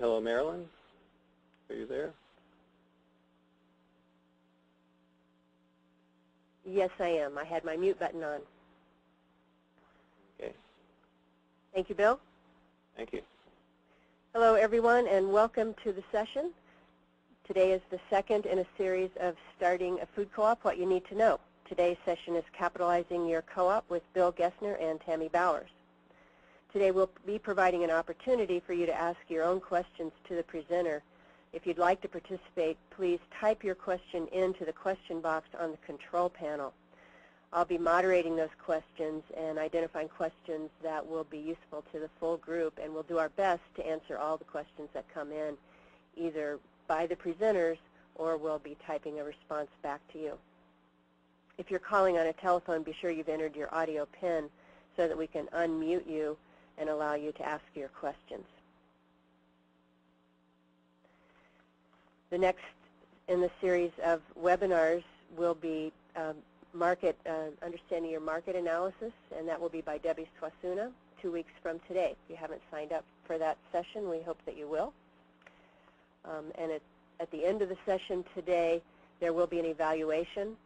Hello, Marilyn. Are you there? Yes, I am. I had my mute button on. Okay. Thank you, Bill. Thank you. Hello, everyone, and welcome to the session. Today is the second in a series of Starting a Food Co-op, What You Need to Know. Today's session is Capitalizing Your Co-op with Bill Gessner and Tammy Bowers. Today we'll be providing an opportunity for you to ask your own questions to the presenter. If you'd like to participate, please type your question into the question box on the control panel. I'll be moderating those questions and identifying questions that will be useful to the full group, and we'll do our best to answer all the questions that come in, either by the presenters or we'll be typing a response back to you. If you're calling on a telephone, be sure you've entered your audio PIN so that we can unmute you and allow you to ask your questions. The next in the series of webinars will be Understanding Your Market Analysis, and that will be by Debbie Swasuna 2 weeks from today. If you haven't signed up for that session, we hope that you will. And at the end of the session today, there will be an evaluation.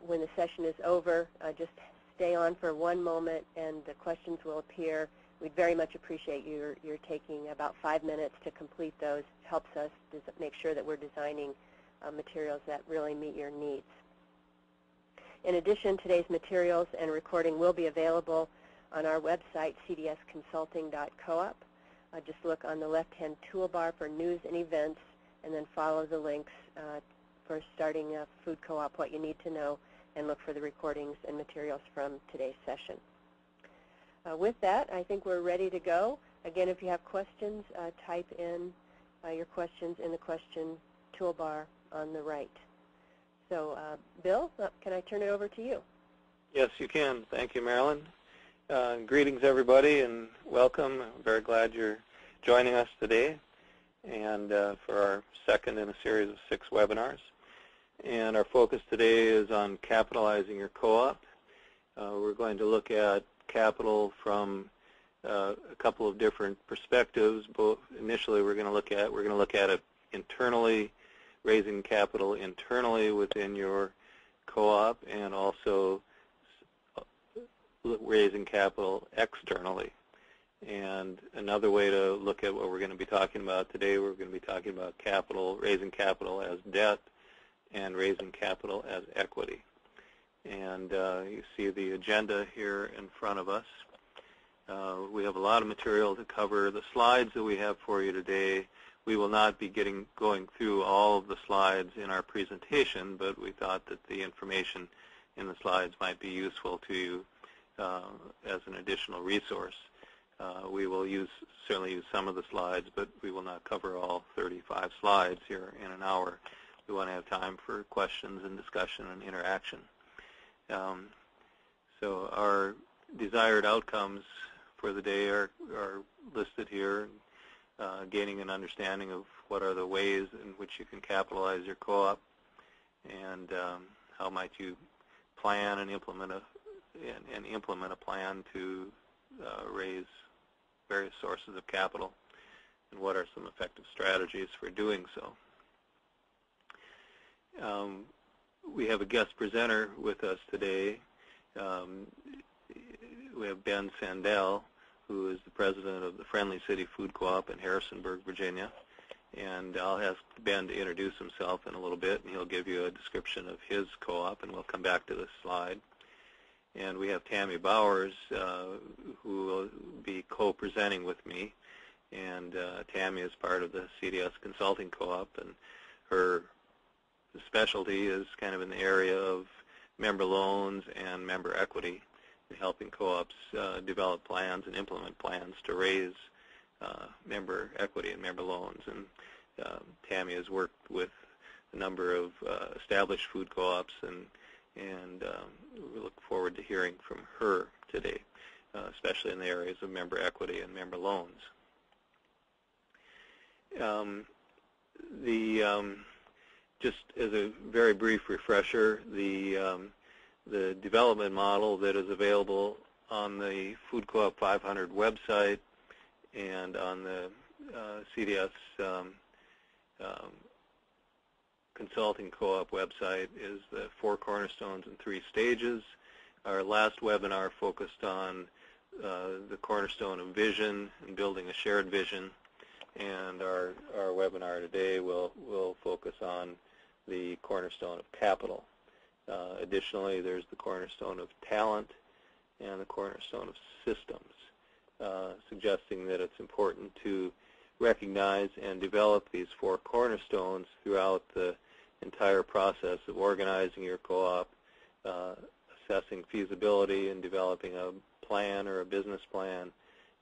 When the session is over, just stay on for one moment and the questions will appear. We'd very much appreciate your taking about 5 minutes to complete those. It helps us make sure that we're designing materials that really meet your needs. In addition, today's materials and recording will be available on our website, cdsconsulting.coop. Just look on the left-hand toolbar for news and events, and then follow the links for Starting a Food Co-op, What You Need to Know, and look for the recordings and materials from today's session. With that, I think we're ready to go. Again, if you have questions, type in your questions in the question toolbar on the right. So, Bill, can I turn it over to you? Yes, you can. Thank you, Marilyn. Greetings, everybody, and welcome. I'm very glad you're joining us today and for our second in a series of 6 webinars. And our focus today is on capitalizing your co-op. We're going to look at capital from a couple of different perspectives. Both initially, we're going to look at it internally, raising capital internally within your co-op, and also raising capital externally. And another way to look at what we're going to be talking about today, we're going to be talking about capital, raising capital as debt, and raising capital as equity. And you see the agenda here in front of us. We have a lot of material to cover. The slides that we have for you today, we will not be going through all of the slides in our presentation, but we thought that the information in the slides might be useful to you as an additional resource. We will certainly use some of the slides, but we will not cover all 35 slides here in an hour. We want to have time for questions and discussion and interaction. So our desired outcomes for the day are listed here. Gaining an understanding of what are the ways in which you can capitalize your co-op, and how might you plan and implement a plan to raise various sources of capital, and what are some effective strategies for doing so. We have a guest presenter with us today. We have Ben Sandell, who is the president of the Friendly City Food Co-op in Harrisonburg, Virginia. And I'll ask Ben to introduce himself in a little bit, and he'll give you a description of his co-op, and we'll come back to this slide. And we have Tammy Bowers, who will be co-presenting with me. And Tammy is part of the CDS Consulting Co-op, and her specialty is kind of in the area of member loans and member equity, helping co-ops develop plans and implement plans to raise member equity and member loans. And Tammy has worked with a number of established food co-ops, and we look forward to hearing from her today, especially in the areas of member equity and member loans. Just as a very brief refresher, the development model that is available on the Food Co-op 500 website and on the CDS Consulting Co-op website is the 4 cornerstones in 3 stages. Our last webinar focused on the cornerstone of vision and building a shared vision, and our webinar today will focus on the cornerstone of capital. Additionally, there's the cornerstone of talent and the cornerstone of systems, suggesting that it's important to recognize and develop these 4 cornerstones throughout the entire process of organizing your co-op, assessing feasibility and developing a plan or a business plan,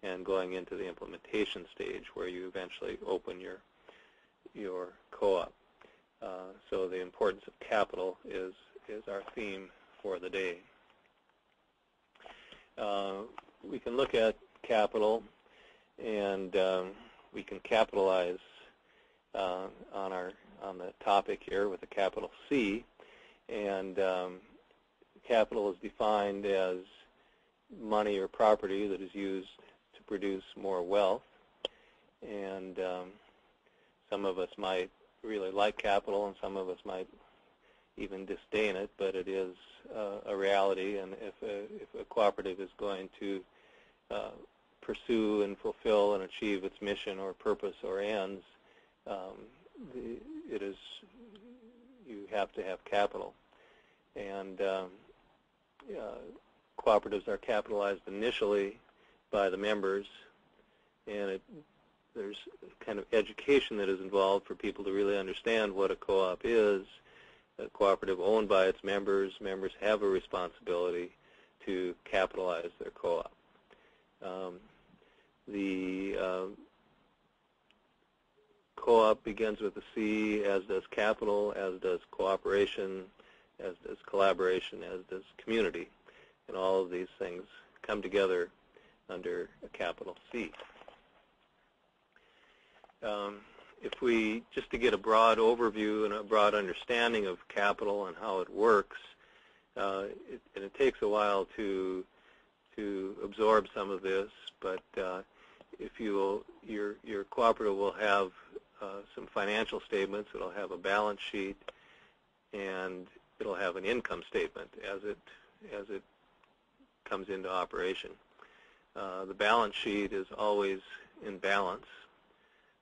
and going into the implementation stage where you eventually open your co-op. So the importance of capital is our theme for the day. We can look at capital, and we can capitalize on the topic here with a capital C, and capital is defined as money or property that is used to produce more wealth, and some of us might really like capital and some of us might even disdain it, but it is a reality, and if a cooperative is going to pursue and fulfill and achieve its mission or purpose or ends, you have to have capital. And cooperatives are capitalized initially by the members, and there's kind of education that is involved for people to really understand what a co-op is. A cooperative owned by its members have a responsibility to capitalize their co-op. The co-op begins with a C, as does capital, as does cooperation, as does collaboration, as does community. And all of these things come together under a capital C. If we, just to get a broad overview and a broad understanding of capital and how it works, and it takes a while to absorb some of this, but if you will, your cooperative will have some financial statements. It'll have a balance sheet, and it'll have an income statement as it comes into operation. The balance sheet is always in balance.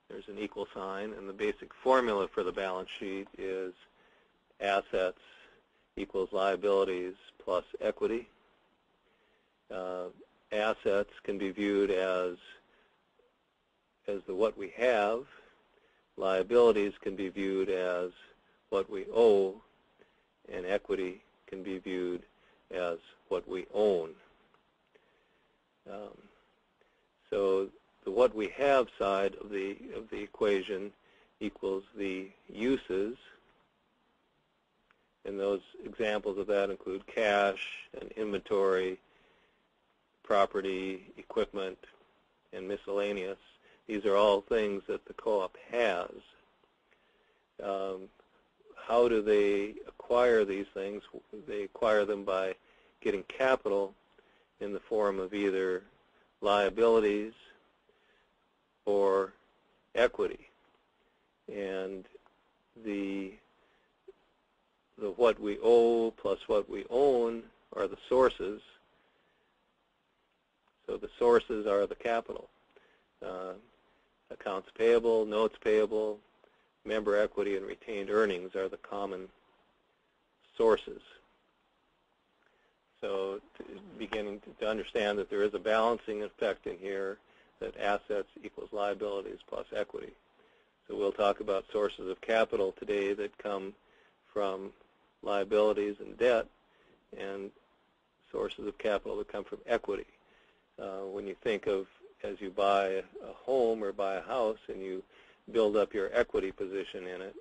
There's an equal sign, and the basic formula for the balance sheet is assets equals liabilities plus equity. Assets can be viewed as the what we have. Liabilities can be viewed as what we owe, and equity can be viewed as what we own. So the what we have side of the equation equals the uses, and those examples of that include cash and inventory, property, equipment, and miscellaneous. These are all things that the co-op has. How do they acquire these things? They acquire them by getting capital in the form of either liabilities or equity. And the what we owe plus what we own are the sources. So the sources are the capital. Accounts payable, notes payable, member equity, and retained earnings are the common sources. So beginning to understand that there is a balancing effect in here, that assets equals liabilities plus equity. So we'll talk about sources of capital today that come from liabilities and debt, and sources of capital that come from equity. When you think of, as you buy a home or buy a house and you build up your equity position in it,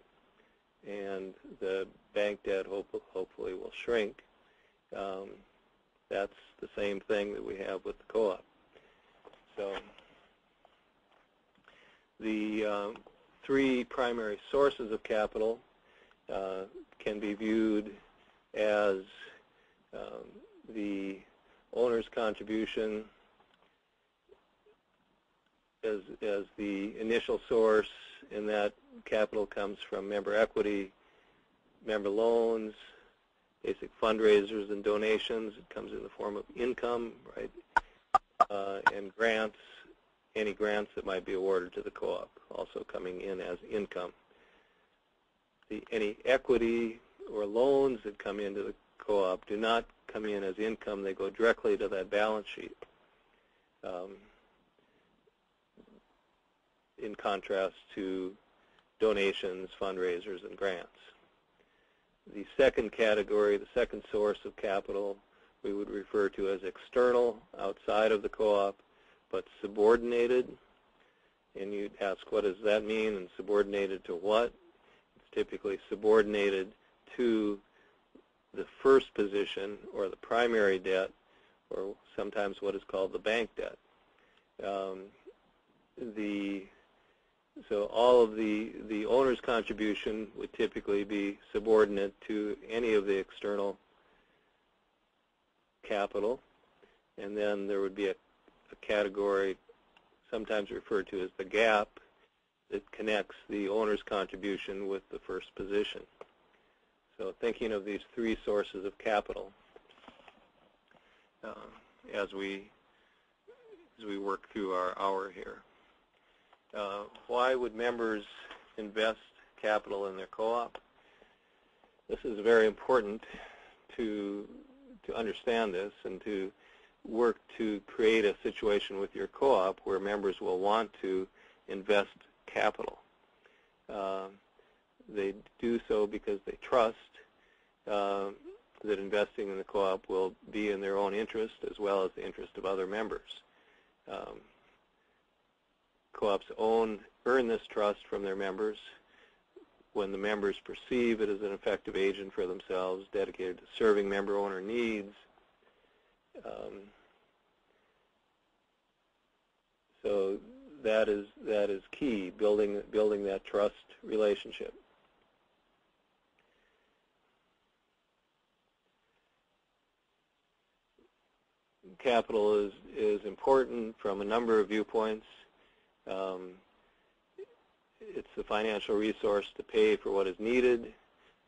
and the bank debt hopefully will shrink, that's the same thing that we have with the co-op. So the 3 primary sources of capital can be viewed as the owner's contribution, as the initial source, and that capital comes from member equity, member loans, basic fundraisers and donations. It comes in the form of income, right, and grants, any grants that might be awarded to the co-op also coming in as income. Any equity or loans that come into the co-op do not come in as income. They go directly to that balance sheet, in contrast to donations, fundraisers, and grants. The second category, the second source of capital, we would refer to as external, outside of the co-op, but subordinated. And you'd ask, what does that mean, and subordinated to what? It's typically subordinated to the first position, or the primary debt, or sometimes what is called the bank debt. So all of the owner's contribution would typically be subordinate to any of the external capital, and then there would be a category sometimes referred to as the gap that connects the owner's contribution with the first position. So thinking of these three sources of capital as we work through our hour here. Why would members invest capital in their co-op? This is very important to understand this and to work to create a situation with your co-op where members will want to invest capital. They do so because they trust that investing in the co-op will be in their own interest as well as the interest of other members. Co-ops earn this trust from their members when the members perceive it as an effective agent for themselves, dedicated to serving member-owner needs. So that is key, building that trust relationship. Capital is important from a number of viewpoints. It's the financial resource to pay for what is needed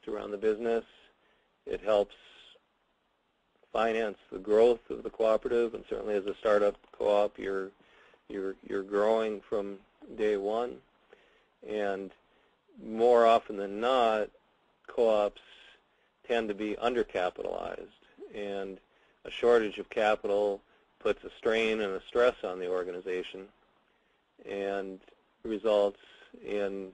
to run the business. It helps finance the growth of the cooperative, and certainly as a startup co-op, you're growing from day one. And more often than not, co-ops tend to be undercapitalized, and a shortage of capital puts a strain and a stress on the organization and results in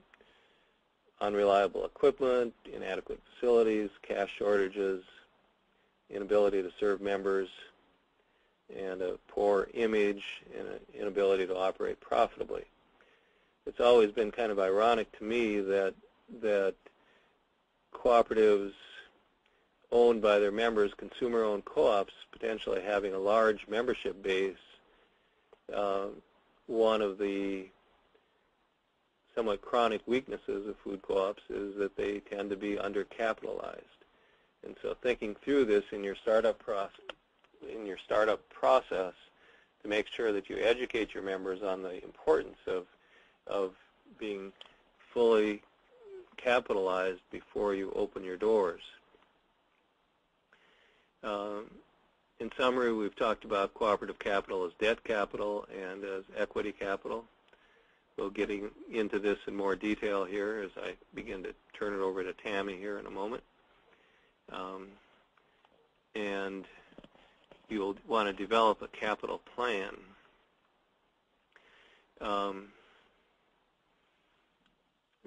unreliable equipment, inadequate facilities, cash shortages, inability to serve members, and a poor image and an inability to operate profitably. It's always been kind of ironic to me that cooperatives owned by their members, consumer-owned co-ops, potentially having a large membership base, one of the somewhat chronic weaknesses of food co-ops is that they tend to be undercapitalized. And so thinking through this in your startup process to make sure that you educate your members on the importance of being fully capitalized before you open your doors. In summary, we've talked about cooperative capital as debt capital and as equity capital. We'll get into this in more detail here as I begin to turn it over to Tammy here in a moment. And you'll want to develop a capital plan.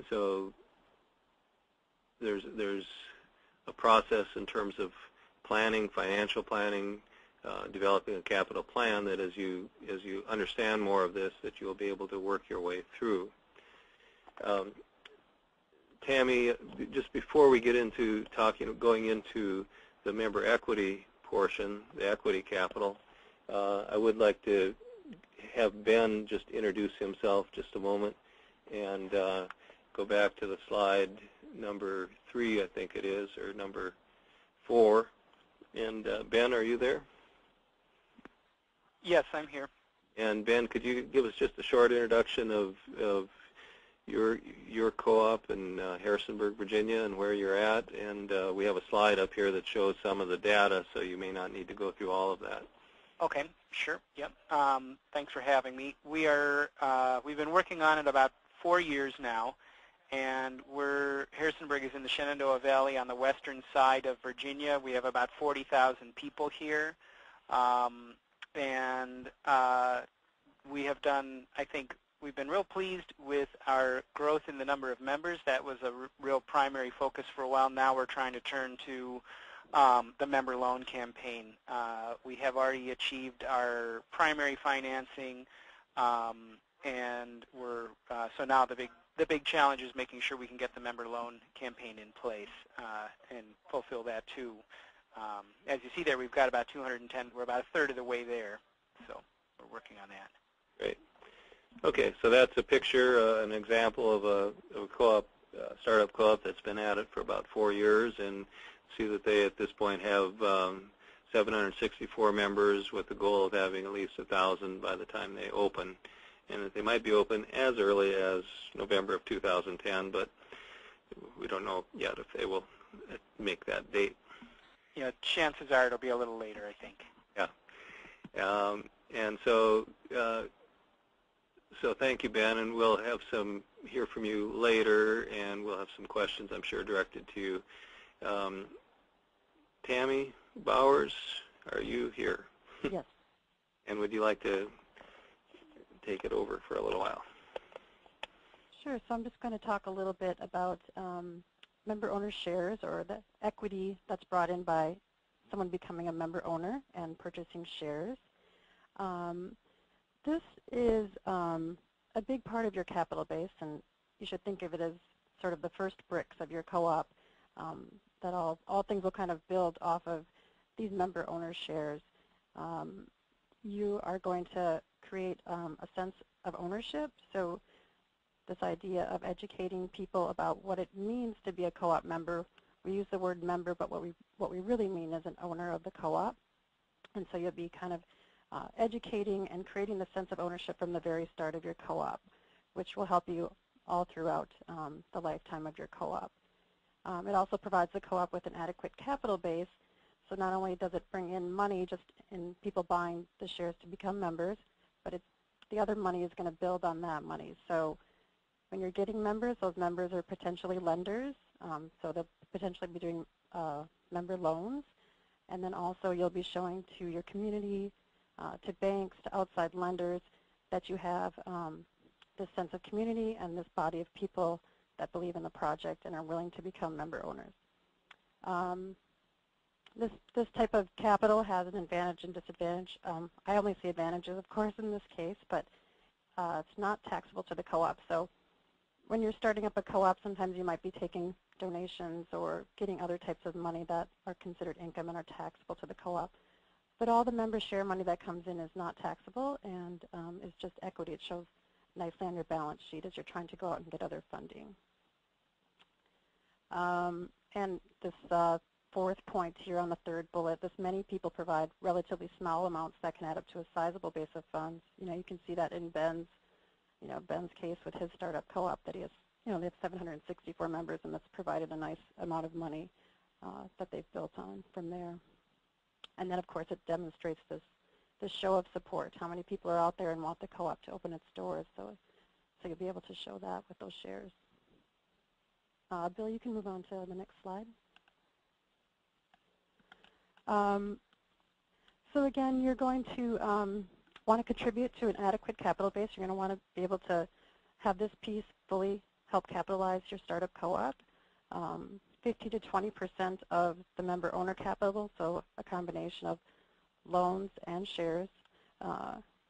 So there's a process in terms of planning, financial planning, developing a capital plan that as you understand more of this, that you'll be able to work your way through. Tammy, just before we get into going into the member equity portion, the equity capital, I would like to have Ben just introduce himself just a moment and go back to the slide number 3, I think it is, or number 4. And Ben, are you there? Yes, I'm here. And Ben, could you give us just a short introduction of your co-op in Harrisonburg, Virginia, and where you're at? And we have a slide up here that shows some of the data, so you may not need to go through all of that. Okay, sure. Yep. Thanks for having me. We've been working on it about 4 years now, and Harrisonburg is in the Shenandoah Valley on the western side of Virginia. We have about 40,000 people here, and we have done, I think, we've been real pleased with our growth in the number of members. That was a real primary focus for a while. Now we're trying to turn to the member loan campaign. We have already achieved our primary financing, and so now the big challenge is making sure we can get the member loan campaign in place and fulfill that too. As you see there, we've got about 210. We're about a third of the way there, so we're working on that. Great. Okay, so that's a picture, an example of a co-op, startup co-op that's been at it for about 4 years, and see that they at this point have 764 members with the goal of having at least 1,000 by the time they open, and that they might be open as early as November of 2010, but we don't know yet if they will make that date. Yeah, chances are it'll be a little later, I think. Yeah, and so thank you, Ben, and we'll have hear from you later, and we'll have some questions, I'm sure, directed to you. Tammy Bowers, are you here? Yes. And would you like to take it over for a little while? Sure. So I'm just going to talk a little bit about member owner shares, or the equity that's brought in by someone becoming a member owner and purchasing shares. This is a big part of your capital base, and you should think of it as sort of the first bricks of your co-op, that all things will kind of build off of these member owner shares. You are going to create a sense of ownership, so this idea of educating people about what it means to be a co-op member. We use the word member, but what we really mean is an owner of the co-op. And so you'll be kind of educating and creating the sense of ownership from the very start of your co-op, which will help you all throughout the lifetime of your co-op. It also provides the co-op with an adequate capital base, so not only does it bring in money just in people buying the shares to become members, but the other money is going to build on that money. So when you're getting members, those members are potentially lenders, so they'll potentially be doing member loans, and then also you'll be showing to your community, to banks, to outside lenders, that you have this sense of community and this body of people that believe in the project and are willing to become member owners. This type of capital has an advantage and disadvantage. I only see advantages, of course, in this case, but it's not taxable to the co-op. So when you're starting up a co-op, sometimes you might be taking donations or getting other types of money that are considered income and are taxable to the co-op. But all the member share money that comes in is not taxable and is just equity. It shows nicely on your balance sheet as you're trying to go out and get other funding. And this fourth point here on the third bullet, this many people provide relatively small amounts that can add up to a sizable base of funds. You can see that in Ben's case with his startup co-op, that he has, they have 764 members, and that's provided a nice amount of money that they've built on from there. And then, of course, it demonstrates this show of support, how many people are out there and want the co-op to open its doors. So you'll be able to show that with those shares. Bill, you can move on to the next slide. So again, you're going to want to contribute to an adequate capital base. You're going to want to be able to have this piece fully help capitalize your startup co-op. 50 to 20% of the member owner capital, so a combination of loans and shares,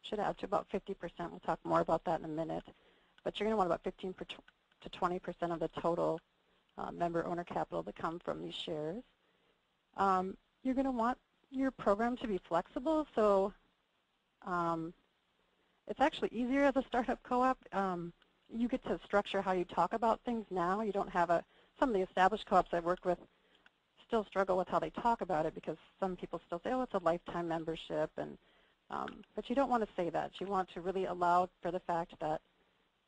should add to about 50%. We'll talk more about that in a minute. But you're going to want about 15 to 20% of the total member owner capital to come from these shares. You're going to want your program to be flexible, so it's actually easier as a startup co-op. You get to structure how you talk about things now. You don't have some of the established co-ops I've worked with still struggle with how they talk about it, because some people still say, oh, it's a lifetime membership, and But you don't want to say that. You want to really allow for the fact that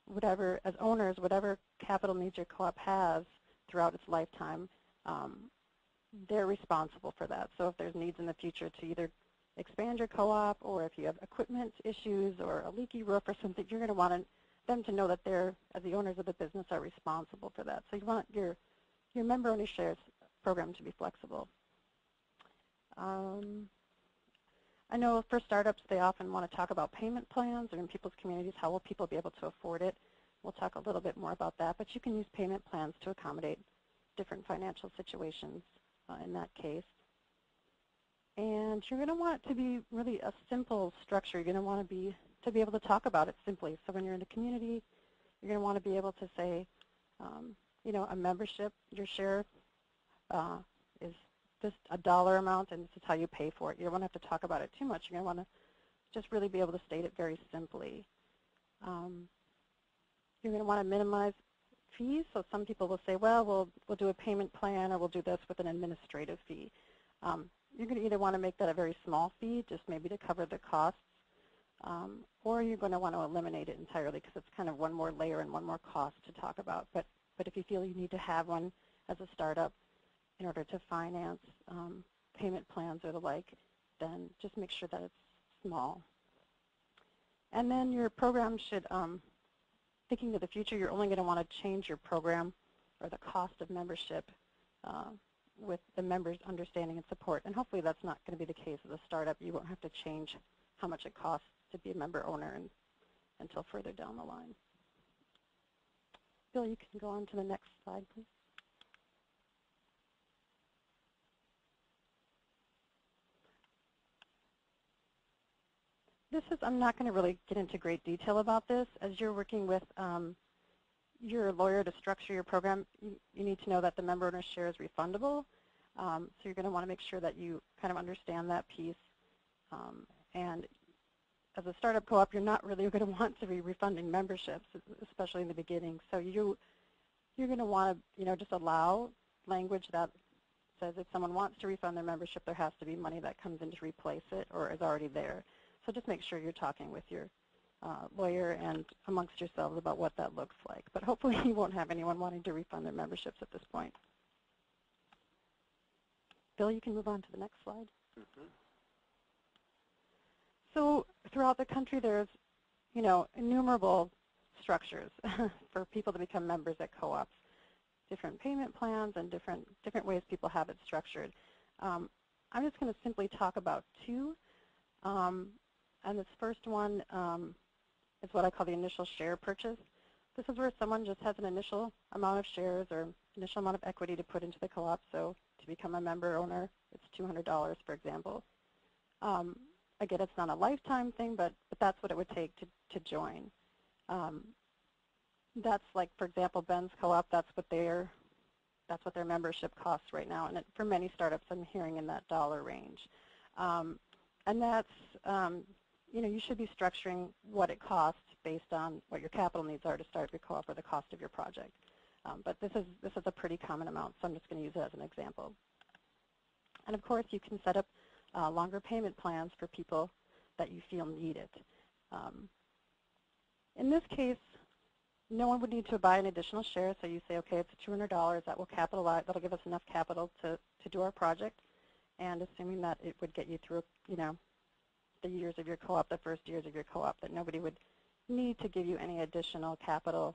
whatever, as owners, whatever capital needs your co-op has throughout its lifetime, they're responsible for that. So if there's needs in the future to either expand your co-op, or if you have equipment issues or a leaky roof or something, you're going to want them to know that they're, as the owners of the business, are responsible for that. So you want your member-only shares program to be flexible. I know for startups, they often want to talk about payment plans, or in people's communities, how will people be able to afford it? We'll talk a little bit more about that, but you can use payment plans to accommodate different financial situations in that case. And you're going to want it to be really a simple structure. You're going to want to be able to talk about it simply. So when you're in a community, you're going to want to be able to say, you know, a membership, your share is just a dollar amount, and this is how you pay for it. You don't want to have to talk about it too much. You're going to want to just really be able to state it very simply. You're going to want to minimize fees. So some people will say, well, we'll do a payment plan, or we'll do this with an administrative fee. You're going to either want to make that a very small fee, just maybe to cover the costs, or you're going to want to eliminate it entirely, because it's kind of one more layer and one more cost to talk about. But if you feel you need to have one as a startup in order to finance payment plans or the like, then just make sure that it's small. And then your program should, thinking to the future, you're only going to want to change your program or the cost of membership with the members' understanding and support. And hopefully that's not going to be the case as a startup. You won't have to change how much it costs to be a member owner until further down the line. Bill, you can go on to the next slide, please. This is, I'm not going to really get into great detail about this. As you're working with your lawyer to structure your program, you need to know that the member owner share is refundable. So you're going to want to make sure that you kind of understand that piece. And as a startup co-op, you're not really going to want to be refunding memberships, especially in the beginning. So you're going to want to, just allow language that says if someone wants to refund their membership, there has to be money that comes in to replace it or is already there. So just make sure you're talking with your lawyer and amongst yourselves about what that looks like. But hopefully you won't have anyone wanting to refund their memberships at this point. Bill, you can move on to the next slide. Mm-hmm. So throughout the country, there's, innumerable structures for people to become members at co-ops, different payment plans and different ways people have it structured. I'm just going to simply talk about two. And this first one is what I call the initial share purchase. This is where someone just has an initial amount of shares or initial amount of equity to put into the co-op. So to become a member owner, it's $200, for example. Again, it's not a lifetime thing, but that's what it would take to join. That's like, for example, Ben's co-op. That's what their membership costs right now. And for many startups, I'm hearing in that dollar range. And that's, you should be structuring what it costs based on what your capital needs are to start your co-op or the cost of your project. But this is a pretty common amount, so I'm just going to use it as an example. And of course, you can set up longer payment plans for people that you feel need it. In this case, no one would need to buy an additional share, so you say, okay, it's $200, that will capitalize, that'll give us enough capital to do our project, and assuming that it would get you through, the years of your co-op, the first years of your co-op, that nobody would need to give you any additional capital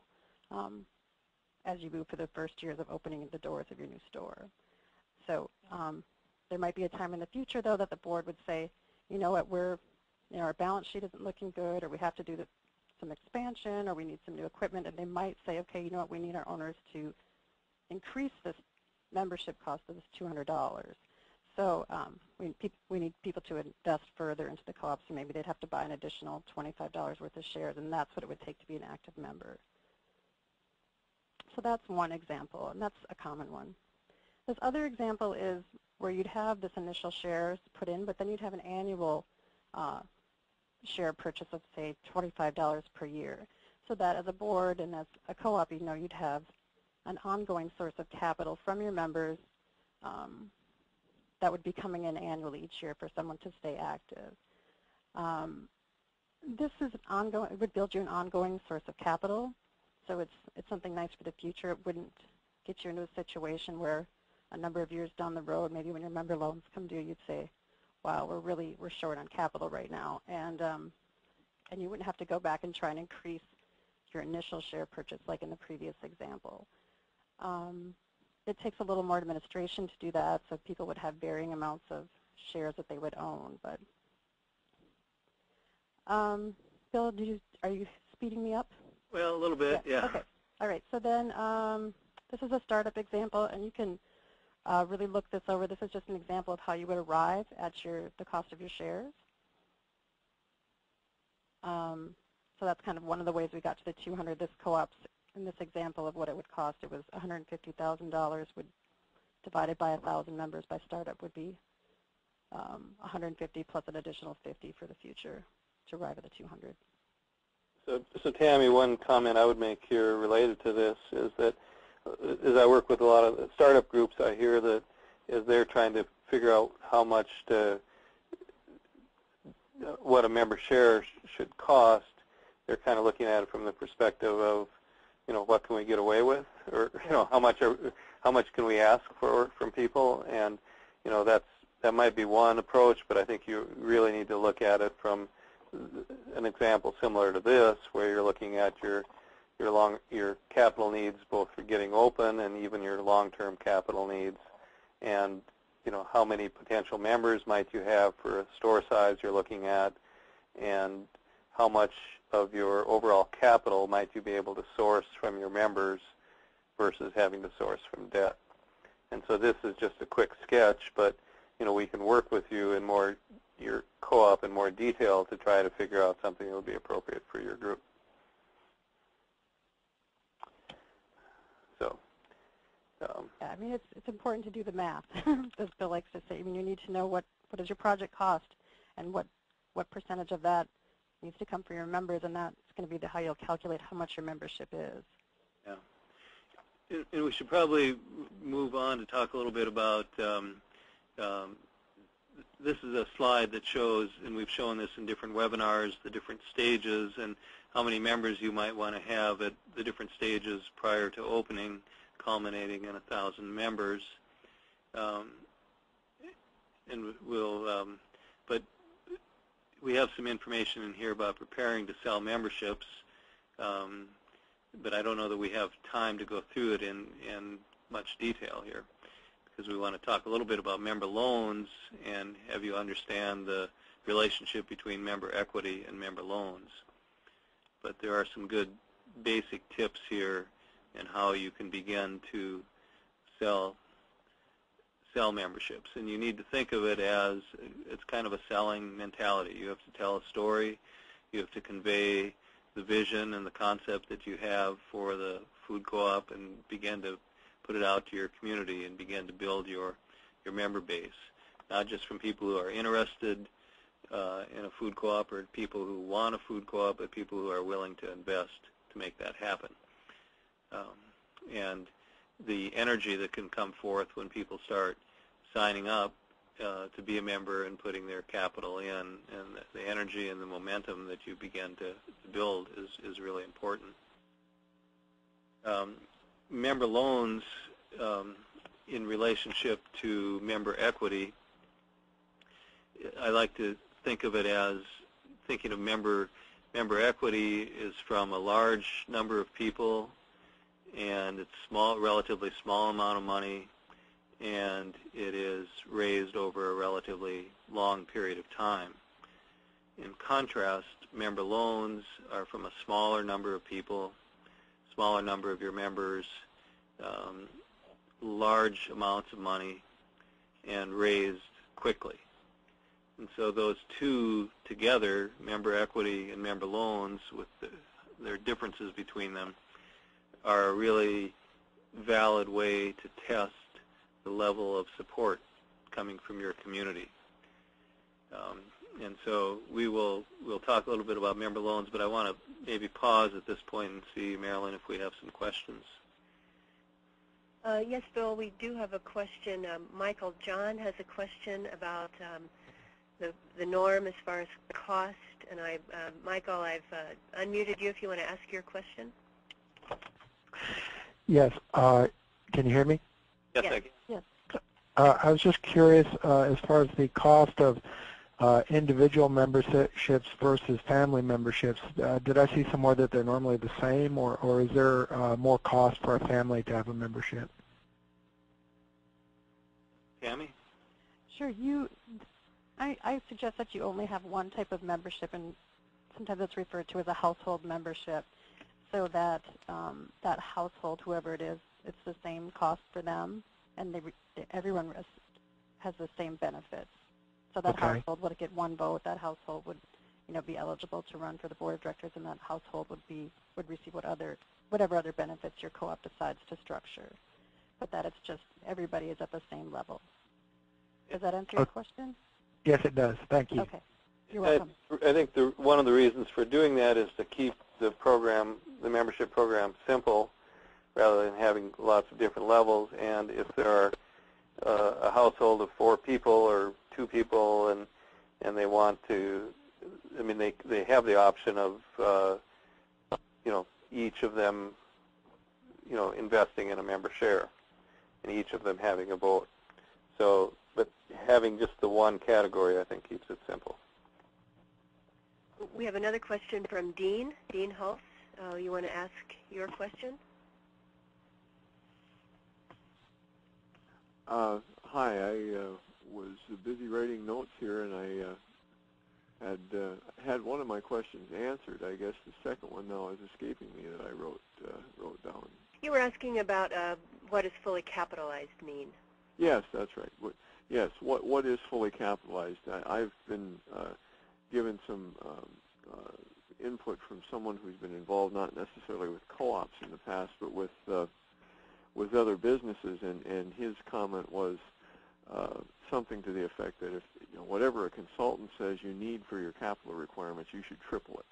as you move for the first years of opening the doors of your new store. So there might be a time in the future, though, that the board would say, you know what, our balance sheet isn't looking good, or we have to do some expansion, or we need some new equipment, and they might say, okay, you know what, we need our owners to increase this membership cost of this $200. So we need people to invest further into the co-op, so maybe they'd have to buy an additional $25 worth of shares, and that's what it would take to be an active member. So that's one example, and that's a common one. This other example is where you'd have this initial shares put in, but then you'd have an annual share purchase of, say, $25 per year, so that as a board and as a co-op, you'd have an ongoing source of capital from your members that would be coming in annually each year for someone to stay active. This is an ongoing, it would build you an ongoing source of capital. So it's something nice for the future. It wouldn't get you into a situation where a number of years down the road, maybe when your member loans come due, you'd say, wow, we're short on capital right now. And you wouldn't have to go back and try and increase your initial share purchase like in the previous example. It takes a little more administration to do that, so people would have varying amounts of shares that they would own. But Bill, are you speeding me up? Well, a little bit, yeah. Okay. All right. So then this is a startup example, and you can really look this over. This is just an example of how you would arrive at the cost of your shares. So that's kind of one of the ways we got to the 200. This co-op's, in this example of what it would cost, it was $150,000 divided by 1,000 members by startup would be 150 plus an additional 50 for the future to arrive at the 200. So Tammy, one comment I would make here related to this is that as I work with a lot of startup groups, I hear that as they're trying to figure out how much what a member share should cost, they're kind of looking at it from the perspective of, what can we get away with, or how much can we ask for from people, and that might be one approach, but I think you really need to look at it from an example similar to this, where you're looking at your capital needs, both for getting open and even your long-term capital needs, and how many potential members might you have for a store size you're looking at, and how much of your overall capital might you be able to source from your members versus having to source from debt. And so this is just a quick sketch, but we can work with you in your co-op in more detail to try to figure out something that would be appropriate for your group. So, yeah, I mean, it's important to do the math, as Bill likes to say. I mean, you need to know what does your project cost, and what percentage of that needs to come from your members, and that's going to be how you'll calculate how much your membership is. Yeah, and we should probably move on to talk a little bit about. This is a slide that shows, and we've shown this in different webinars, the different stages and how many members you might want to have at the different stages prior to opening, culminating in 1,000 members. And but we have some information in here about preparing to sell memberships, but I don't know that we have time to go through it in much detail here, because we want to talk a little bit about member loans and have you understand the relationship between member equity and member loans. But there are some good basic tips here in how you can begin to sell memberships. And you need to think of it as it's kind of a selling mentality. You have to tell a story. You have to convey the vision and the concept that you have for the food co-op and begin to put it out to your community and begin to build your member base, not just from people who are interested in a food co-op or people who want a food co-op, but people who are willing to invest to make that happen. And the energy that can come forth when people start signing up to be a member and putting their capital in, and the energy and the momentum that you begin to build is really important. Member loans in relationship to member equity, I like to think of it as thinking of member equity is from a large number of people, and it's relatively small amount of money, and it is raised over a relatively long period of time. In contrast, member loans are from a smaller number of people, smaller number of your members, large amounts of money, and raised quickly. And so those two together, member equity and member loans, with their differences between them, are a really valid way to test the level of support coming from your community. And so we'll talk a little bit about member loans, but I want to maybe pause at this point and see, Marilyn, if we have some questions. Yes, Bill, we do have a question. Michael John has a question about the norm as far as cost. And Michael, I've unmuted you if you want to ask your question. Yes. Can you hear me? Yes, I can. Yes. I was just curious as far as the cost of individual memberships versus family memberships. Did I see somewhere that they're normally the same, or is there more cost for a family to have a membership? Tammy? Sure. I suggest that you only have one type of membership, and sometimes it's referred to as a household membership, so that that household, whoever it is, it's the same cost for them, and everyone has the same benefits. So that household would get one vote. That household would, be eligible to run for the board of directors, and that household would receive whatever other benefits your co-op decides to structure. But that it's just everybody is at the same level. Does that answer your question? Yes, it does. Thank you. Okay. You're welcome. I think one of the reasons for doing that is to keep the membership program simple, rather than having lots of different levels. And if there are a household of 4 people or 2 people, and they want to, they have the option of, each of them, investing in a member share, and each of them having a vote. So, but having just the one category, I think, keeps it simple. We have another question from Dean Hulse. You want to ask your question? Hi, I was busy writing notes here, and I had one of my questions answered. I guess the second one now is escaping me that I wrote down. You were asking about what does fully capitalized mean? Yes, that's right. Yes, what is fully capitalized? I've been given some input from someone who's been involved not necessarily with co-ops in the past, but with other businesses, and his comment was something to the effect that if whatever a consultant says you need for your capital requirements, you should triple it.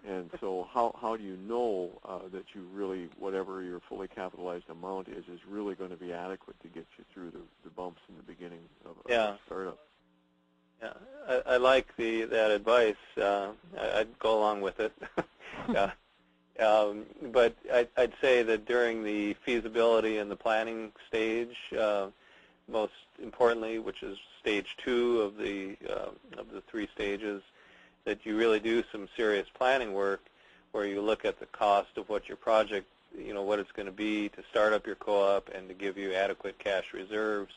And so how do you know that you really, whatever your fully capitalized amount is really going to be adequate to get you through the bumps in the beginning of a startup? Yeah, I like that advice. I'd go along with it. But I'd say that during the feasibility and the planning stage, most importantly, which is stage 2 of the 3 stages, that you really do some serious planning work where you look at the cost of what your project, what it's going to be to start up your co-op and to give you adequate cash reserves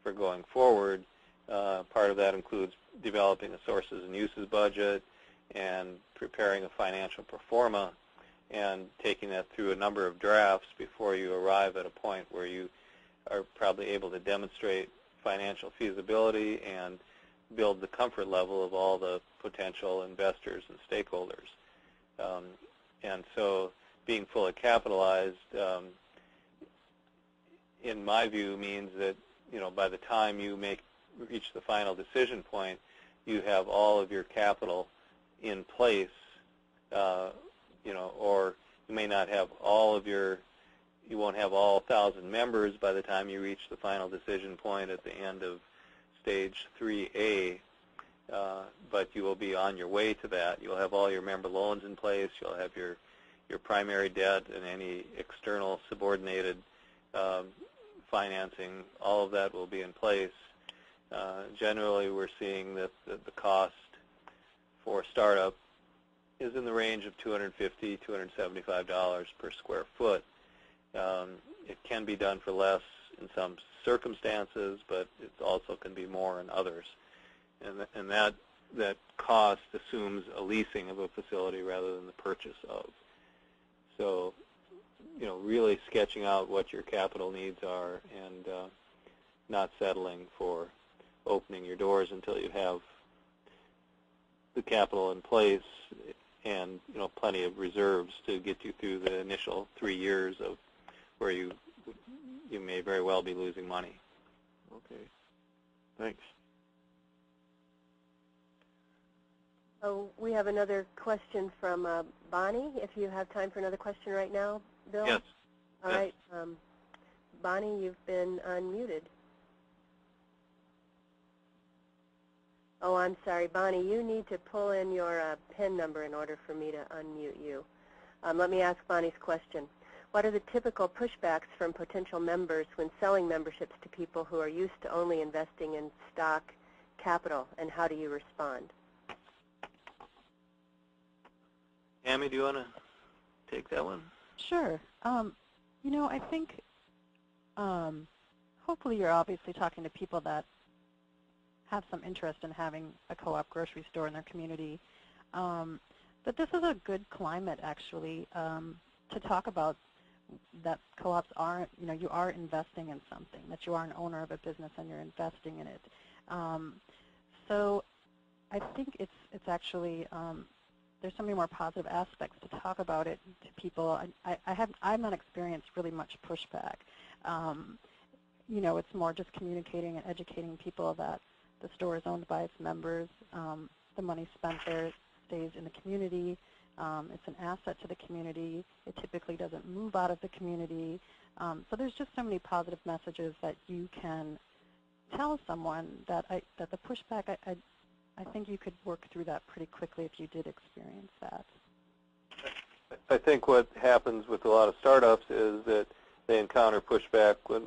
for going forward. Part of that includes developing a sources and uses budget and preparing a financial pro forma and taking that through a number of drafts before you arrive at a point where you are probably able to demonstrate financial feasibility and build the comfort level of all the potential investors and stakeholders. And so being fully capitalized, in my view, means that by the time you reach the final decision point, you have all of your capital in place, or you may not have you won't have all 1,000 members by the time you reach the final decision point at the end of stage 3A, but you will be on your way to that. You'll have all your member loans in place. You'll have your primary debt and any external subordinated financing. All of that will be in place. Generally, we're seeing that the cost for startup is in the range of $250, $275 per square foot. It can be done for less in some circumstances, but it also can be more in others. And that cost assumes a leasing of a facility rather than the purchase of. So, really sketching out what your capital needs are and not settling for opening your doors until you have the capital in place and plenty of reserves to get you through the initial 3 years of where you may very well be losing money. Okay, thanks. Oh, we have another question from Bonnie. If you have time for another question right now, Bill? Yes. All right. Bonnie, you've been unmuted. Oh, I'm sorry, Bonnie, you need to pull in your PIN number in order for me to unmute you. Let me ask Bonnie's question. What are the typical pushbacks from potential members when selling memberships to people who are used to only investing in stock capital, and how do you respond? Amy, do you want to take that one? Sure. You know, I think hopefully you're obviously talking to people that have some interest in having a co-op grocery store in their community. But this is a good climate, actually, to talk about that co-ops are, you know, you are investing in something, that you are an owner of a business and you're investing in it. So I think it's actually, there's so many more positive aspects to talk about it to people. I've not experienced really much pushback. You know, it's more just communicating and educating people that the store is owned by its members. The money spent there stays in the community. It's an asset to the community. It typically doesn't move out of the community. So there's just so many positive messages that you can tell someone that the pushback, I think you could work through that pretty quickly if you did experience that. I think what happens with a lot of startups is that they encounter pushback when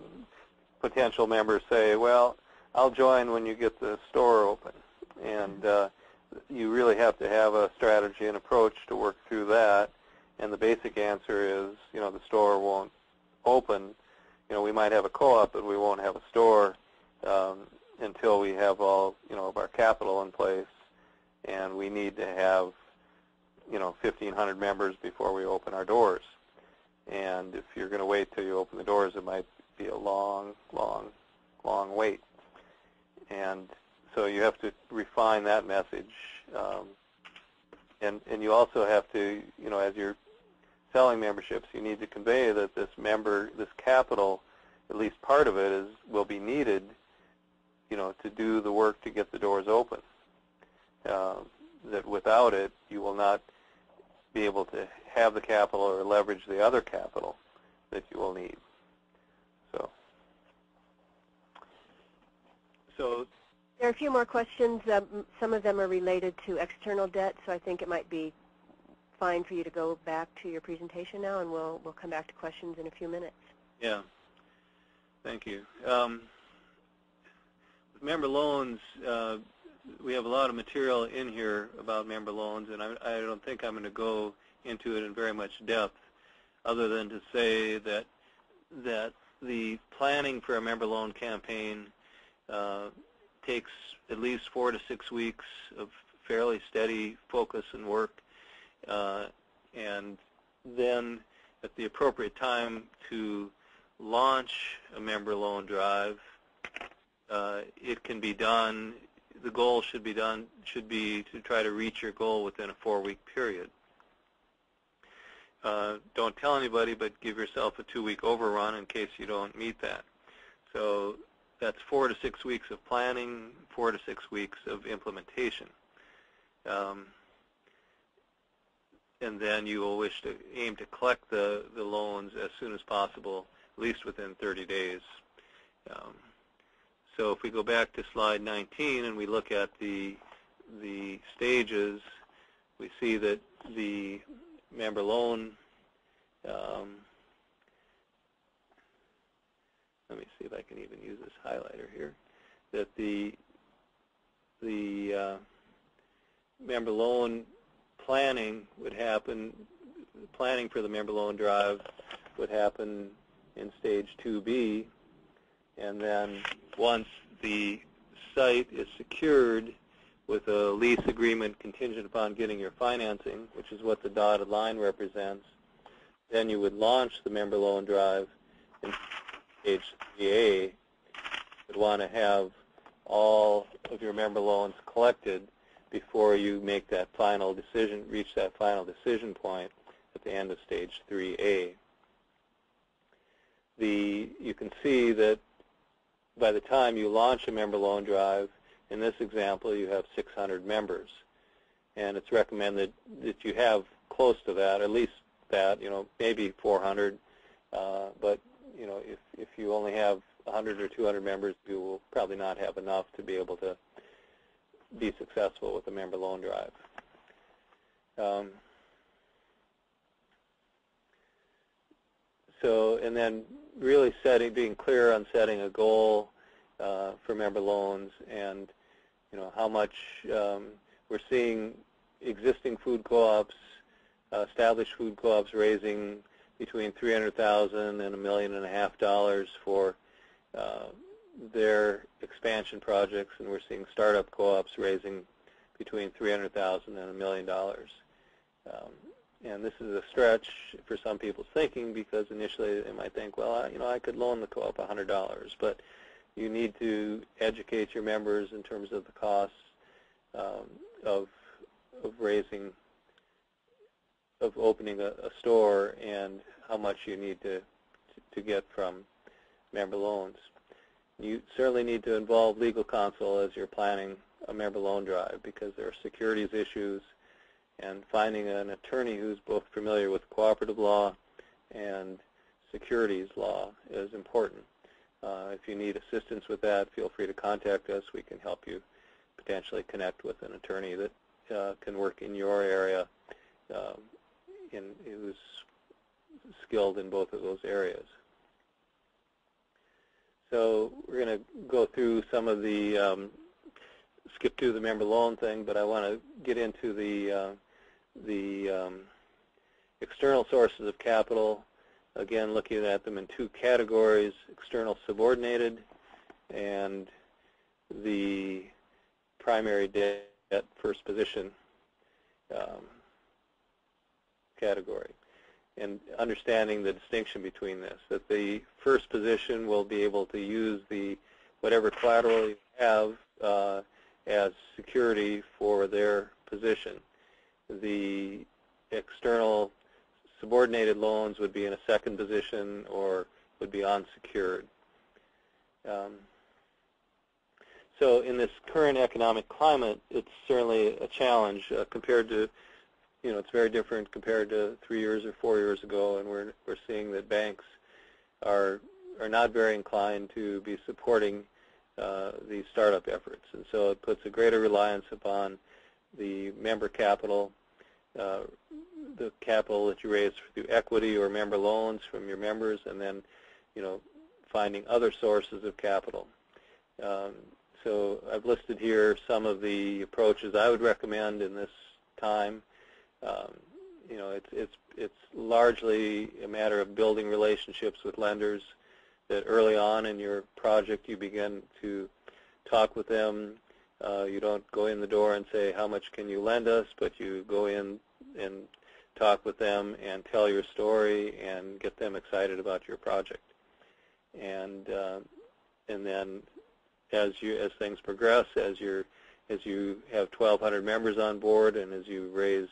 potential members say, well, I'll join when you get the store open. And you really have to have a strategy and approach to work through that. And the basic answer is, you know, the store won't open. You know, we might have a co-op, but we won't have a store until we have all, you know, of our capital in place. And we need to have, you know, 1,500 members before we open our doors. And if you're going to wait till you open the doors, it might be a long, long, long wait. And so you have to refine that message. And you also have to, you know, as you're selling memberships, you need to convey that this capital, at least part of it, will be needed, you know, to do the work to get the doors open. That without it, you will not be able to have the capital or leverage the other capital that you will need. So there are a few more questions. Some of them are related to external debt, so I think it might be fine for you to go back to your presentation now, and we'll come back to questions in a few minutes. Yeah, thank you. With member loans, we have a lot of material in here about member loans, and I don't think I'm going to go into it in very much depth, other than to say that the planning for a member loan campaign takes at least 4 to 6 weeks of fairly steady focus and work, and then at the appropriate time to launch a member loan drive, it can be done. The goal should be to try to reach your goal within a 4-week period. Don't tell anybody, but give yourself a 2-week overrun in case you don't meet that. So that's 4 to 6 weeks of planning, 4 to 6 weeks of implementation. And then you will wish to aim to collect the loans as soon as possible, at least within 30 days. So if we go back to slide 19 and we look at the stages, we see that the member loan, let me see if I can even use this highlighter here, that the member loan planning would happen, planning for the member loan drive would happen in stage 2B, and then once the site is secured with a lease agreement contingent upon getting your financing, which is what the dotted line represents, then you would launch the member loan drive in stage 3A. You would want to have all of your member loans collected before you make that final decision, reach that final decision point at the end of stage 3A. You can see that by the time you launch a member loan drive, in this example, you have 600 members. And it's recommended that you have close to that, at least that, you know, maybe 400. But, you know, if you only have 100 or 200 members, you will probably not have enough to be able to be successful with a member loan drive. And then really being clear on setting a goal for member loans, and how much we're seeing existing food co-ops, established food co-ops raising between $300,000 and $1.5 million for their expansion projects, and we're seeing startup co-ops raising between $300,000 and $1 million. And this is a stretch for some people's thinking, because initially they might think, well, I could loan the co-op $100, but you need to educate your members in terms of the costs of opening a store and how much you need to get from member loans. You certainly need to involve legal counsel as you're planning a member loan drive, because there are securities issues, and finding an attorney who's both familiar with cooperative law and securities law is important. If you need assistance with that, feel free to contact us. We can help you potentially connect with an attorney that can work in your area who's skilled in both of those areas. So we're going to go through some of the, skip to the member loan thing, but I want to get into the external sources of capital. Again, looking at them in two categories: external subordinated and the primary debt first position category. And understanding the distinction between this, that the first position will be able to use whatever collateral you have as security for their position. The external subordinated loans would be in a second position or would be unsecured. So in this current economic climate, it's certainly a challenge compared to, it's very different compared to 3 years or 4 years ago, and we're seeing that banks are not very inclined to be supporting these startup efforts. And so it puts a greater reliance upon the member capital, the capital that you raise through equity or member loans from your members, and then, finding other sources of capital. So I've listed here some of the approaches I would recommend in this time. It's largely a matter of building relationships with lenders, that early on in your project you begin to talk with them. You don't go in the door and say, how much can you lend us, but you go in and talk with them and tell your story and get them excited about your project. And then as things progress, as you have 1,200 members on board, and as you raised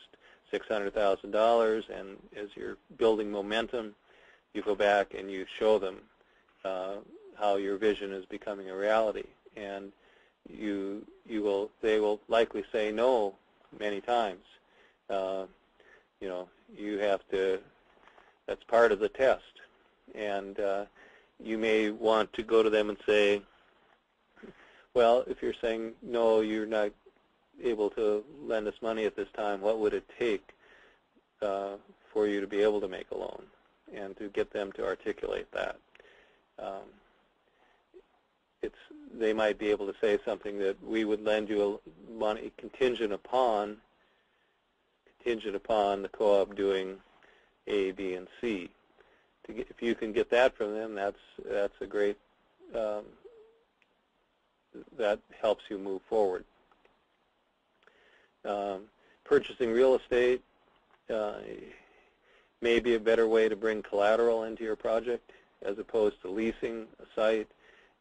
$600,000, and as you're building momentum, you go back and you show them how your vision is becoming a reality. And they will likely say no many times. You have to, that's part of the test. And you may want to go to them and say, well, if you're saying, no, you're not able to lend us money at this time, what would it take for you to be able to make a loan? And to get them to articulate that. They might be able to say something that we would lend you money contingent upon the co-op doing A, B, and C. If you can get that from them, that's a great, that helps you move forward. Purchasing real estate may be a better way to bring collateral into your project, as opposed to leasing a site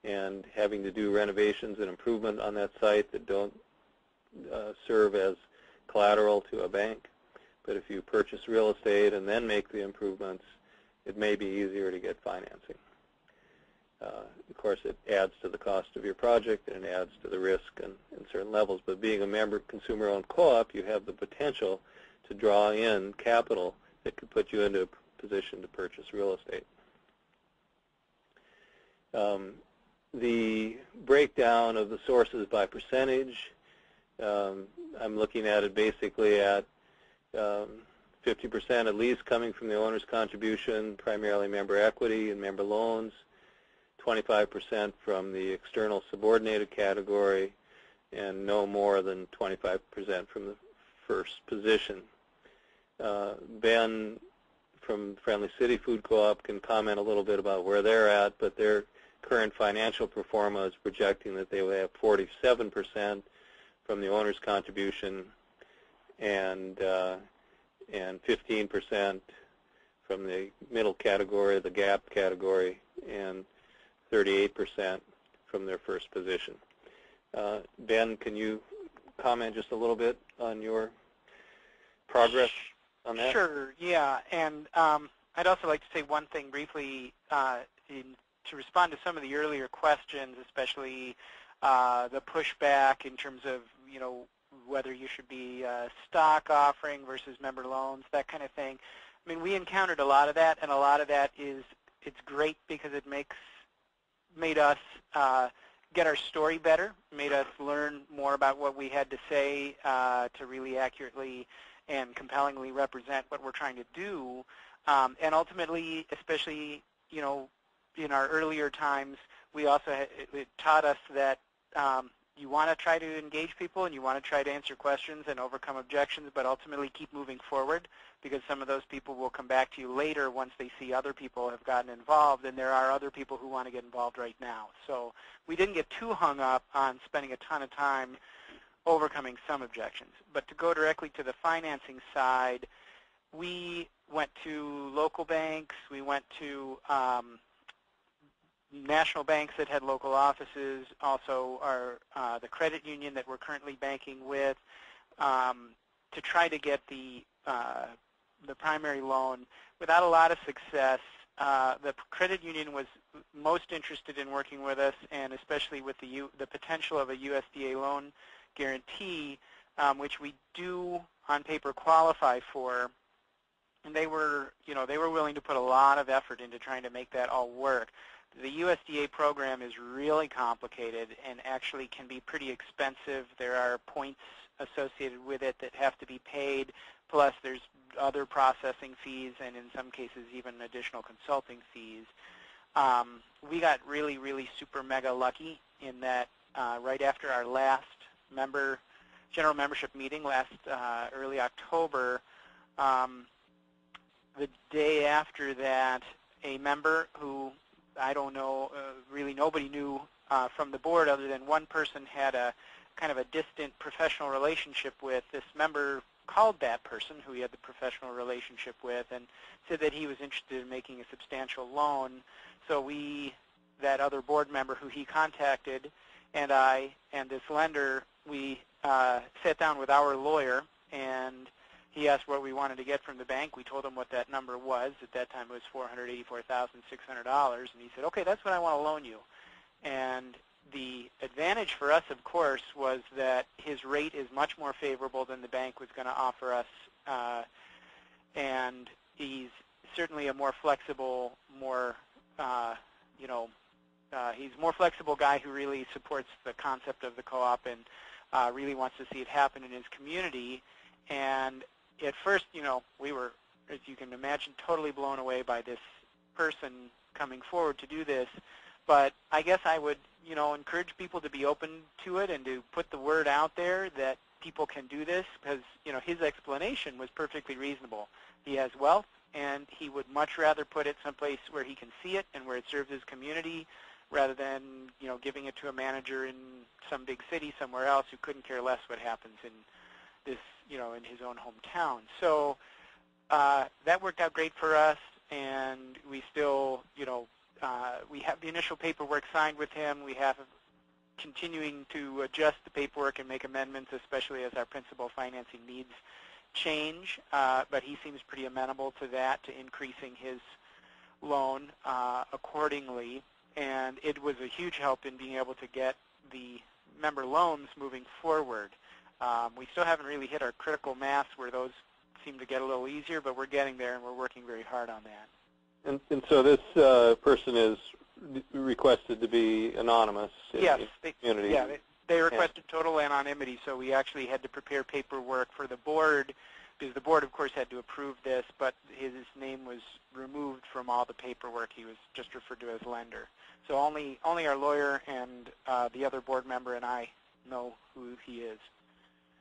and having to do renovations and improvement on that site that don't serve as collateral to a bank. But if you purchase real estate and then make the improvements, it may be easier to get financing. Of course, it adds to the cost of your project, and it adds to the risk in certain levels. But being a member consumer-owned co-op, you have the potential to draw in capital that could put you into a position to purchase real estate. The breakdown of the sources by percentage I'm looking at it basically at 50% at least coming from the owner's contribution, primarily member equity and member loans, 25% from the external subordinated category, and no more than 25% from the first position. Ben from Friendly City Food Co-op can comment a little bit about where they're at, but their current financial pro forma is projecting that they will have 47% from the owner's contribution and 15% from the middle category, the gap category, and 38% from their first position. Ben, can you comment just a little bit on your progress on that? Sure, yeah. And I'd also like to say one thing briefly to respond to some of the earlier questions, especially the pushback in terms of, whether you should be stock offering versus member loans, that kind of thing. I mean, we encountered a lot of that, and a lot of that it's great because it made us get our story better, made us learn more about what we had to say to really accurately and compellingly represent what we're trying to do. And ultimately, especially, in our earlier times, we also it taught us that you want to try to engage people and you want to try to answer questions and overcome objections, but ultimately keep moving forward, because some of those people will come back to you later once they see other people have gotten involved, and there are other people who want to get involved right now. So we didn't get too hung up on spending a ton of time overcoming some objections. But to go directly to the financing side, we went to local banks, we went to national banks that had local offices, also the credit union that we're currently banking with, to try to get the primary loan. Without a lot of success, the credit union was most interested in working with us, and especially with the potential of a USDA loan guarantee, which we do on paper qualify for. And they were willing to put a lot of effort into trying to make that all work. The USDA program is really complicated and actually can be pretty expensive. There are points associated with it that have to be paid, plus there's other processing fees and in some cases even additional consulting fees. We got really, really super mega lucky in that right after our last general membership meeting last early October, the day after that, a member who I don't know, really nobody knew from the board other than one person had a kind of a distant professional relationship with. This member called that person who he had the professional relationship with and said that he was interested in making a substantial loan. So that other board member who he contacted, and I and this lender, we sat down with our lawyer, and he asked what we wanted to get from the bank. We told him what that number was. At that time, it was $484,600. And he said, okay, that's what I want to loan you. And the advantage for us, of course, was that his rate is much more favorable than the bank was going to offer us. And he's certainly a more flexible, he's a more flexible guy who really supports the concept of the co-op and really wants to see it happen in his community. And at first, we were, as you can imagine, totally blown away by this person coming forward to do this. But I guess I would, encourage people to be open to it and to put the word out there that people can do this, because, his explanation was perfectly reasonable. He has wealth, and he would much rather put it someplace where he can see it and where it serves his community, rather than, giving it to a manager in some big city somewhere else who couldn't care less what happens in this, in his own hometown. So that worked out great for us, and we still, we have the initial paperwork signed with him. We have continuing to adjust the paperwork and make amendments, especially as our principal financing needs change. But he seems pretty amenable to that, to increasing his loan accordingly. And it was a huge help in being able to get the member loans moving forward. We still haven't really hit our critical mass where those seem to get a little easier, but we're getting there, and we're working very hard on that. And so this person is requested to be anonymous in the community. Yeah, They requested total anonymity, so we actually had to prepare paperwork for the board, because the board, of course, had to approve this, but his name was removed from all the paperwork. He was just referred to as lender. So only our lawyer and the other board member and I know who he is.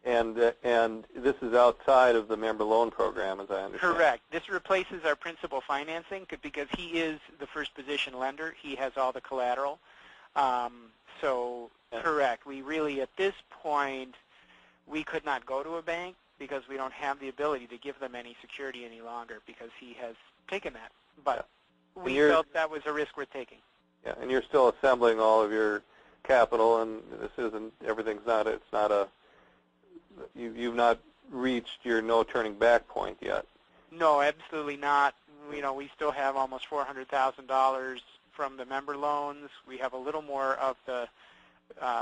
And this is outside of the member loan program, as I understand. Correct. This replaces our principal financing because he is the first position lender. He has all the collateral. Correct. We really, at this point, we could not go to a bank because we don't have the ability to give them any security any longer because he has taken that. But we felt that was a risk worth taking. Yeah, and you're still assembling all of your capital, and you've not reached your no turning back point yet. No, absolutely not. We still have almost $400,000 from the member loans. We have a little more of the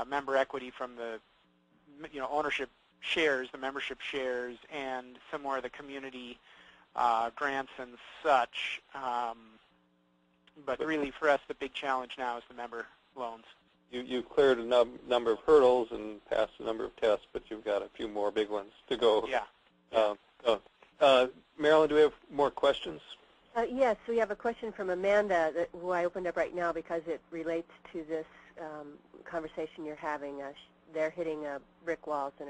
member equity from the ownership shares, the membership shares, and some more of the community grants and such. But really, for us, the big challenge now is the member loans. You've cleared a number of hurdles and passed a number of tests, but you've got a few more big ones to go. Yeah. Marilyn, do we have more questions? Yes, we have a question from Amanda who I opened up right now because it relates to this conversation you're having. They're hitting brick walls, and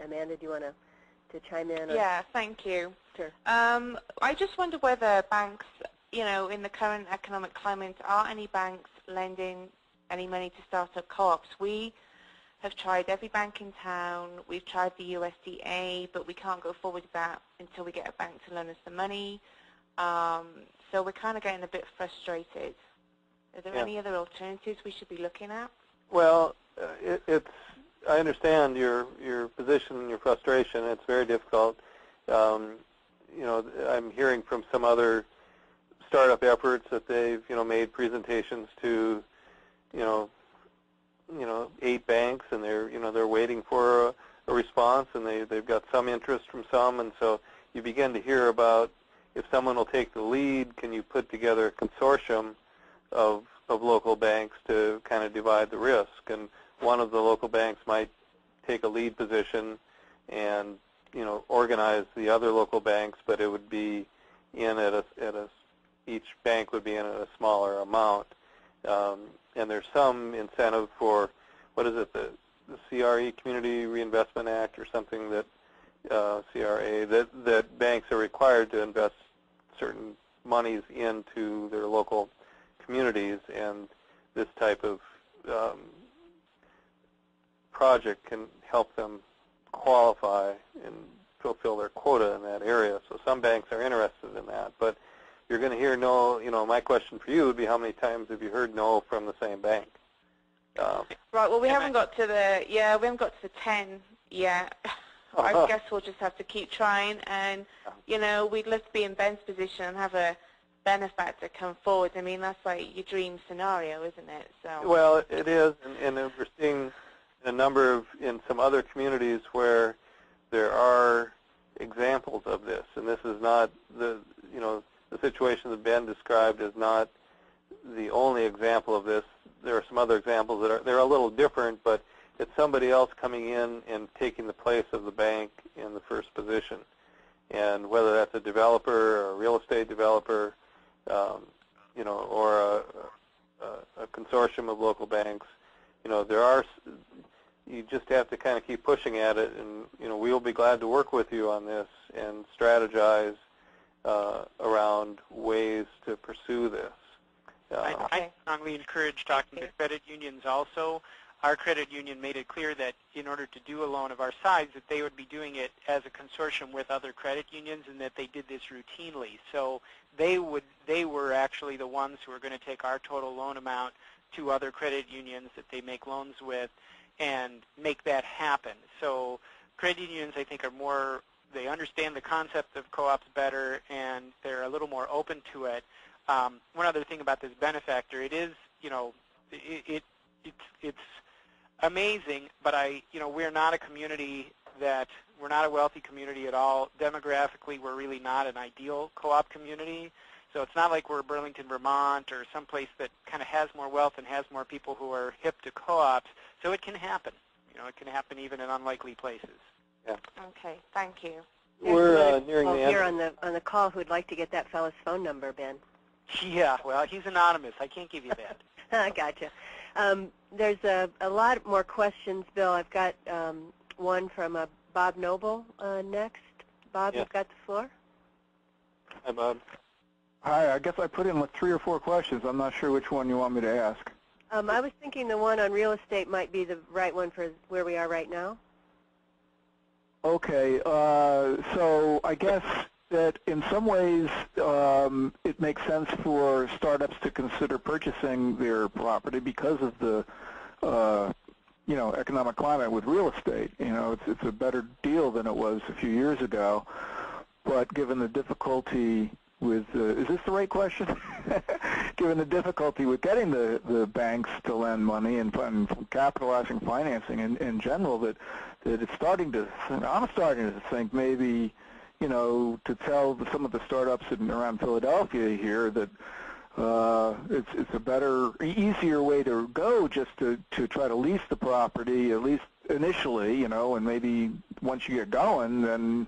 Amanda, do you want to chime in? Yeah, thank you. Sure. I just wonder whether banks, in the current economic climate, are any banks lending any money to startup co-ops? We have tried every bank in town. We've tried the USDA, but we can't go forward with that until we get a bank to loan us the money. So we're kind of getting a bit frustrated. Are there any other alternatives we should be looking at? Well, I understand your position and your frustration. It's very difficult. I'm hearing from some other startup efforts that they've made presentations to 8 banks, and they're waiting for a response, and they've got some interest from some, and so you begin to hear about if someone will take the lead, can you put together a consortium of local banks to kind of divide the risk, and one of the local banks might take a lead position and organize the other local banks, but it would be in each bank would be in at a smaller amount. And there's some incentive for, the CRE, Community Reinvestment Act, or something that, CRA, that banks are required to invest certain monies into their local communities, and this type of project can help them qualify and fulfill their quota in that area. So some banks are interested in that, but you're going to hear no. My question for you would be, how many times have you heard no from the same bank? Right. Well, we haven't got to the 10 yet. I guess we'll just have to keep trying, and we'd love to be in Ben's position and have a benefactor come forward. I mean, that's like your dream scenario, isn't it? So. Well, it is, and we're seeing in some other communities where there are examples of this, and this is not the situation that Ben described is not the only example of this. There are some other examples that they're a little different, but it's somebody else coming in and taking the place of the bank in the first position. And whether that's a developer or a real estate developer, or a consortium of local banks, you just have to kind of keep pushing at it, and we'll be glad to work with you on this and strategize around ways to pursue this. I strongly encourage talking to credit unions also. Our credit union made it clear that in order to do a loan of our size, that they would be doing it as a consortium with other credit unions, and that they did this routinely. So they were actually the ones who were going to take our total loan amount to other credit unions that they make loans with and make that happen. So credit unions, I think, they understand the concept of co-ops better, and they're a little more open to it. One other thing about this benefactor, it is, it's amazing, but we're not we're not a wealthy community at all. Demographically, we're really not an ideal co-op community. So it's not like we're Burlington, Vermont, or someplace that kind of has more wealth and has more people who are hip to co-ops. So it can happen. It can happen even in unlikely places. Yeah. Okay, thank you. We're nearing the end. Here on the call who'd like to get that fellow's phone number, Ben. Yeah, well, he's anonymous. I can't give you that. I gotcha. There's a lot more questions, Bill. I've got one from Bob Noble next. Bob, Yeah. you've got the floor. Hi, Bob. Hi, I guess I put in like 3 or 4 questions. I'm not sure which one you want me to ask. I was thinking the one on real estate might be the right one for where we are right now. Okay, so I guess that in some ways it makes sense for startups to consider purchasing their property because of the economic climate with real estate. It's a better deal than it was a few years ago. But given the difficulty with, is this the right question? Given the difficulty with getting the banks to lend money and capitalizing financing in general, that it's starting to, I'm starting to think maybe, to tell some of the startups around Philadelphia here that it's a better, easier way to go just to try to lease the property, at least initially, and maybe once you get going, then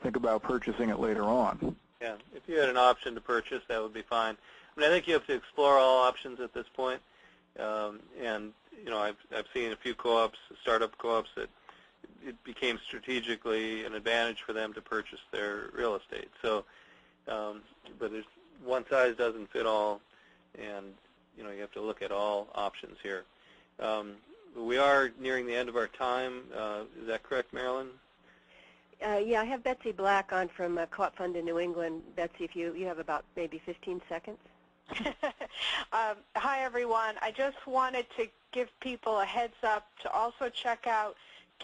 think about purchasing it later on. Yeah, if you had an option to purchase, that would be fine. I mean, I think you have to explore all options at this point. And I've seen a few co-ops, startup co-ops, that it became strategically an advantage for them to purchase their real estate. So, but there's one size doesn't fit all, and you have to look at all options here. We are nearing the end of our time. Is that correct, Marilyn? Yeah, I have Betsy Black on from Co-op Fund in New England. Betsy, if you have about maybe 15 seconds. Hi, everyone. I just wanted to give people a heads up to also check out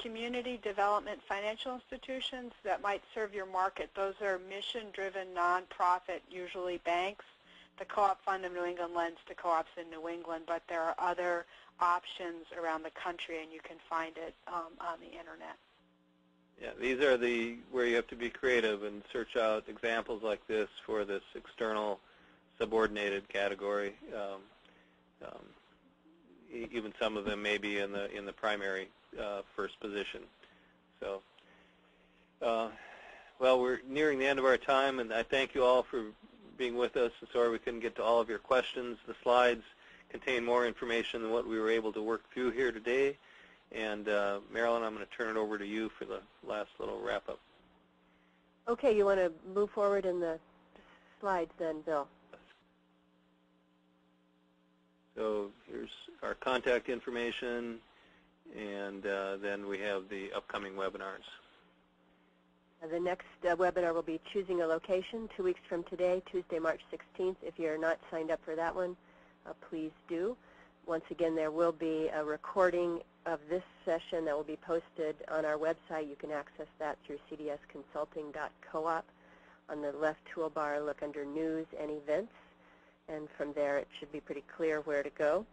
community development financial institutions that might serve your market. Those are mission-driven nonprofit, usually banks. The Co-op Fund of New England lends to co-ops in New England, but there are other options around the country, and you can find it on the Internet. Yeah, these are where you have to be creative and search out examples like this for this external subordinated category. Even some of them may be in the primary first position. So, well, we're nearing the end of our time, and I thank you all for being with us. I'm sorry we couldn't get to all of your questions. The slides contain more information than what we were able to work through here today. And Marilyn, I'm going to turn it over to you for the last little wrap-up. Okay, you want to move forward in the slides then, Bill? So here's our contact information, and then we have the upcoming webinars. The next webinar will be Choosing a Location, 2 weeks from today, Tuesday, March 16th. If you're not signed up for that one, please do. Once again, there will be a recording of this session that will be posted on our website. You can access that through cdsconsulting.coop. On the left toolbar, look under News and Events, and from there it should be pretty clear where to go.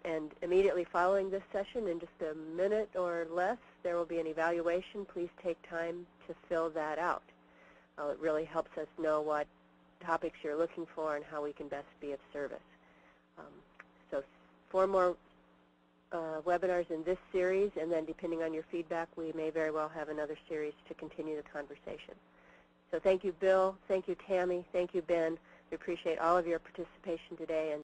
And immediately following this session, in just a minute or less, there will be an evaluation. Please take time to fill that out. It really helps us know what topics you're looking for and how we can best be of service. So 4 more webinars in this series, and then depending on your feedback, we may very well have another series to continue the conversation. So thank you, Bill. Thank you, Tammy. Thank you, Ben. We appreciate all of your participation today. And